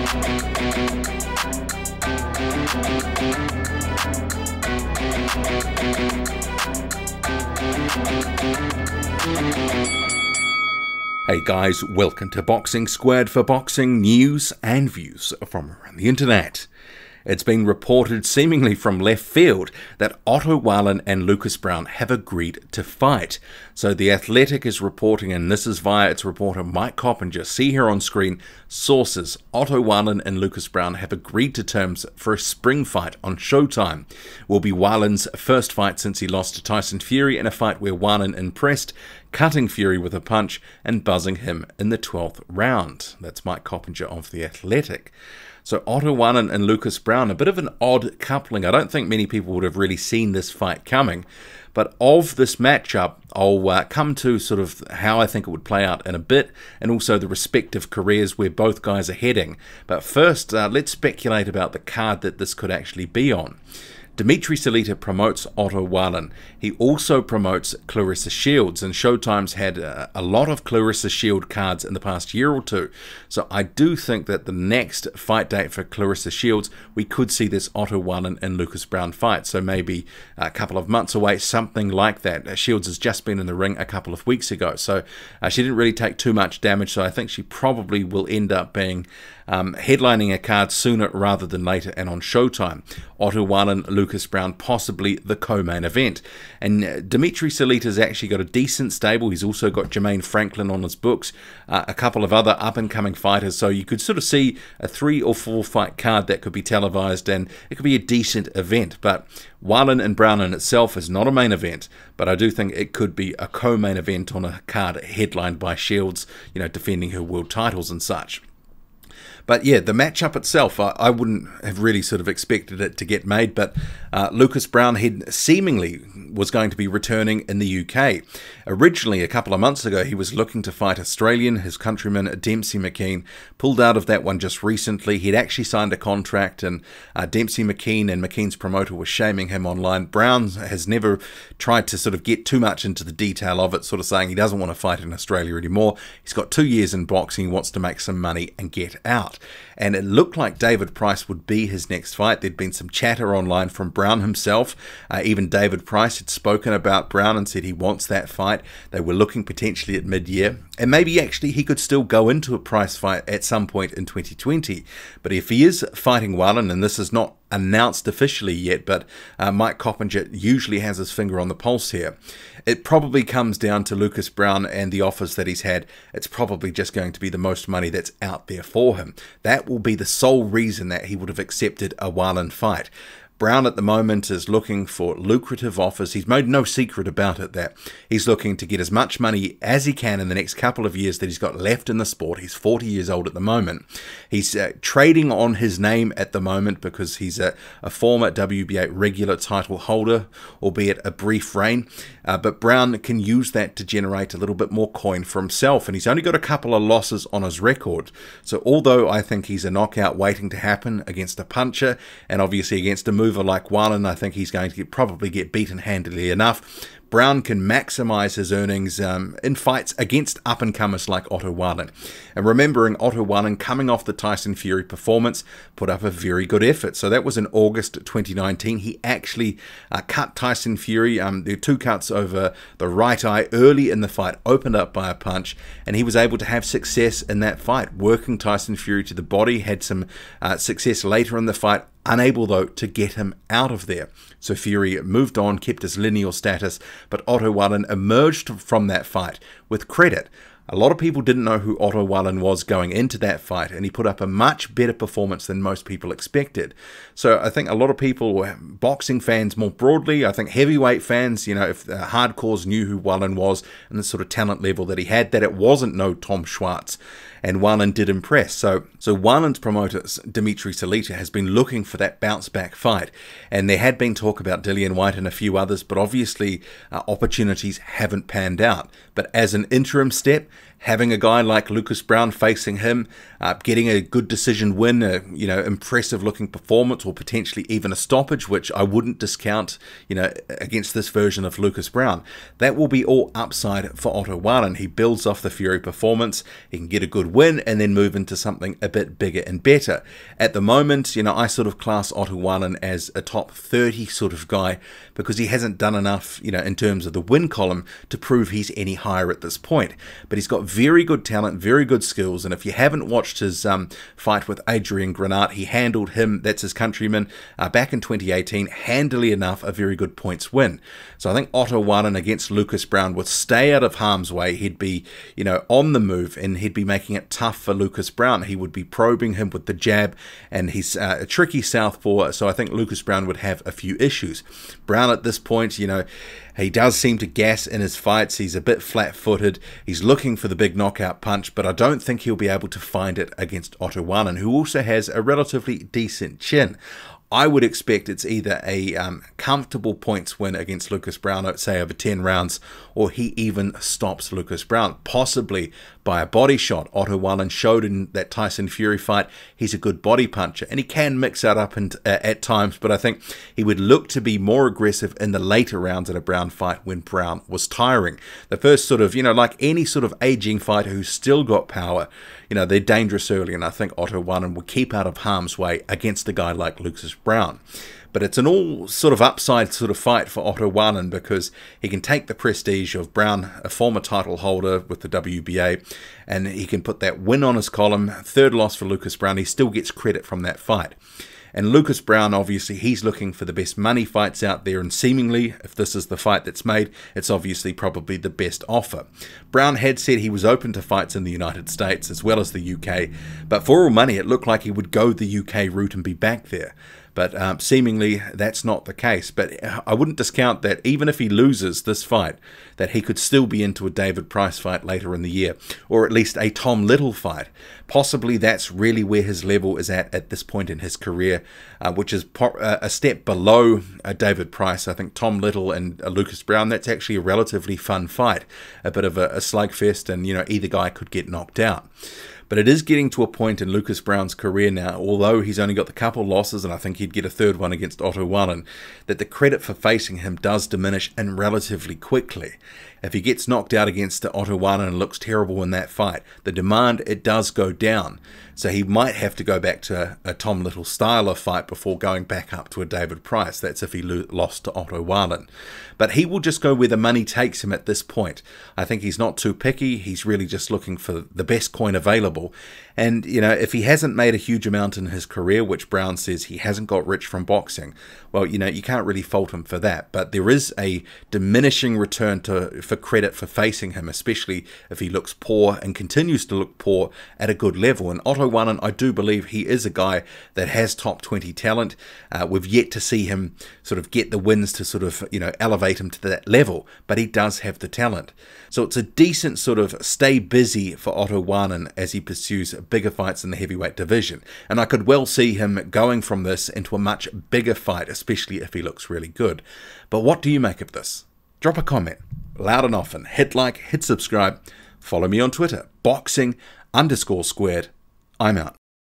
Hey guys, welcome to Boxing Squared for boxing news and views from around the internet. It's been reported seemingly from left field that OTTO WALLIN and Lucas Browne have agreed to fight. So The Athletic is reporting, and this is via its reporter Mike Coppinger. See here on screen, sources: OTTO WALLIN and Lucas Browne have agreed to terms for a spring fight on Showtime. Will be Wallin's first fight since he lost to Tyson Fury in a fight where Wallin impressed, cutting Fury with a punch and buzzing him in the 12th round. That's Mike Coppinger of The Athletic. So OTTO WALLIN and Lucas Browne, a bit of an odd coupling. I don't think many people would have really seen this fight coming. But of this matchup, I'll come to sort of how I think it would play out in a bit, and also the respective careers where both guys are heading. But first, let's speculate about the card that this could actually be on. Dimitri Salita promotes OTTO WALLIN. He also promotes Claressa Shields, and Showtime's had a lot of Claressa Shield cards in the past year or two. So I do think that the next fight date for Claressa Shields, we could see this OTTO WALLIN and Lucas Browne fight. So maybe a couple of months away, something like that. Shields has just been in the ring a couple of weeks ago, so she didn't really take too much damage, so I think she probably will end up being headlining a card sooner rather than later and on Showtime. OTTO WALLIN, Lucas Browne, possibly the co-main event. And Dimitri Salita's actually got a decent stable. He's also got Jermaine Franklin on his books, a couple of other up-and-coming fighters, so you could sort of see a 3 or 4 fight card that could be televised, and it could be a decent event. But Wallin and Browne in itself is not a main event, but I do think it could be a co-main event on a card headlined by Shields, you know, defending her world titles and such. But yeah, the matchup itself, I wouldn't have really sort of expected it to get made, but Lucas Browne had seemingly was going to be returning in the UK. Originally, a couple of months ago, he was looking to fight Australian, his countryman Dempsey McKean. Pulled out of that one just recently. He'd actually signed a contract, and Dempsey McKean and McKean's promoter was shaming him online. Browne has never tried to sort of get too much into the detail of it, sort of saying he doesn't want to fight in Australia anymore. He's got 2 years in boxing, he wants to make some money and get out. And it looked like David Price would be his next fight. There'd been some chatter online from Browne himself. Even David Price had spoken about Browne and said he wants that fight. They were looking potentially at mid-year. And maybe actually he could still go into a Price fight at some point in 2020. But if he is fighting Wallin, and this is not announced officially yet, but Mike Coppinger usually has his finger on the pulse here, it probably comes down to Lucas Browne and the offers that he's had. It's probably just going to be the most money that's out there for him. That will be the sole reason that he would have accepted a Wallin fight. Browne at the moment is looking for lucrative offers. He's made no secret about it that he's looking to get as much money as he can in the next couple of years that he's got left in the sport. He's 40 years old at the moment. He's trading on his name at the moment because he's a former WBA regular title holder, albeit a brief reign. But Browne can use that to generate a little bit more coin for himself. And he's only got a couple of losses on his record. So although I think he's a knockout waiting to happen against a puncher, and obviously against a mover like Wallin, I think he's going to probably get beaten handily enough. Browne can maximize his earnings in fights against up-and-comers like OTTO WALLIN. And remembering OTTO WALLIN coming off the Tyson Fury performance, put up a very good effort. So that was in August 2019. He actually cut Tyson Fury. There were 2 cuts over the right eye early in the fight, opened up by a punch, and he was able to have success in that fight, working Tyson Fury to the body, had some success later in the fight, unable though to get him out of there. So Fury moved on, kept his lineal status, but OTTO WALLIN emerged from that fight with credit. A lot of people didn't know who OTTO WALLIN was going into that fight, and he put up a much better performance than most people expected. So I think a lot of people, boxing fans more broadly, I think heavyweight fans, you know, if hardcores knew who Wallin was and the sort of talent level that he had, that it wasn't no Tom Schwartz. And Wallin did impress. So Wallin's promoter, Dimitri Salita, has been looking for that bounce-back fight. And there had been talk about Dillian Whyte and a few others, but obviously opportunities haven't panned out. But as an interim step, having a guy like Lucas Browne facing him, getting a good decision win, impressive looking performance, or potentially even a stoppage, which I wouldn't discount, against this version of Lucas Browne. That will be all upside for OTTO WALLIN. He builds off the Fury performance, he can get a good win and then move into something a bit bigger and better. At the moment, I sort of class OTTO WALLIN as a top 30 sort of guy because he hasn't done enough, in terms of the win column to prove he's any higher at this point. But he's got very good talent, very good skills, and if you haven't watched his fight with Adrian Granat, he handled him, that's his countryman, back in 2018, handily enough, a very good points win. So I think OTTO WALLIN against Lucas Browne would stay out of harm's way. He'd be, on the move, and he'd be making it tough for Lucas Browne. He would be probing him with the jab, and he's a tricky southpaw, so I think Lucas Browne would have a few issues. Browne at this point, he does seem to gas in his fights. He's a bit flat-footed. He's looking for the big knockout punch, but I don't think he'll be able to find it against OTTO WALLIN, who also has a relatively decent chin. I would expect it's either a comfortable points win against Lucas Browne, say over 10 rounds, or he even stops Lucas Browne, possibly by a body shot. OTTO WALLIN showed in that Tyson Fury fight he's a good body puncher, and he can mix that up at times, but I think he would look to be more aggressive in the later rounds in a Browne fight when Browne was tiring. The first sort of, like any sort of aging fighter who's still got power, they're dangerous early, and I think OTTO WALLIN will keep out of harm's way against a guy like Lucas Browne. But it's an all sort of upside sort of fight for OTTO WALLIN because he can take the prestige of Browne, a former title holder with the WBA, and he can put that win on his column. Third loss for Lucas Browne. He still gets credit from that fight. And Lucas Browne, obviously, he's looking for the best money fights out there, and seemingly, if this is the fight that's made, it's obviously probably the best offer. Browne had said he was open to fights in the United States as well as the UK, but for all money, it looked like he would go the UK route and be back there. But seemingly that's not the case. But I wouldn't discount that even if he loses this fight, that he could still be into a David Price fight later in the year, or at least a Tom Little fight. Possibly that's really where his level is at this point in his career, which is a step below David Price. I think Tom Little and Lucas Browne, that's actually a relatively fun fight, a bit of a slugfest, and either guy could get knocked out. But it is getting to a point in Lucas Browne's career now, although he's only got the couple losses, and I think he'd get a third one against OTTO WALLIN, that the credit for facing him does diminish, and relatively quickly. If he gets knocked out against OTTO WALLIN and looks terrible in that fight, the demand, it does go down. So he might have to go back to a Tom Little style of fight before going back up to a David Price. That's if he lost to OTTO WALLIN. But he will just go where the money takes him at this point. I think he's not too picky. He's really just looking for the best coin available. And, if he hasn't made a huge amount in his career, which Browne says he hasn't got rich from boxing, well, you can't really fault him for that. But there is a diminishing return for credit for facing him, especially if he looks poor and continues to look poor at a good level. And OTTO WALLIN, I do believe he is a guy that has top 20 talent. We've yet to see him sort of get the wins to sort of, elevate him to that level, but he does have the talent. So it's a decent sort of stay busy for OTTO WALLIN as he pursues bigger fights in the heavyweight division. And I could well see him going from this into a much bigger fight, especially if he looks really good. But what do you make of this? Drop a comment, loud and often. Hit like, hit subscribe. Follow me on Twitter, boxing_squared. I'm out.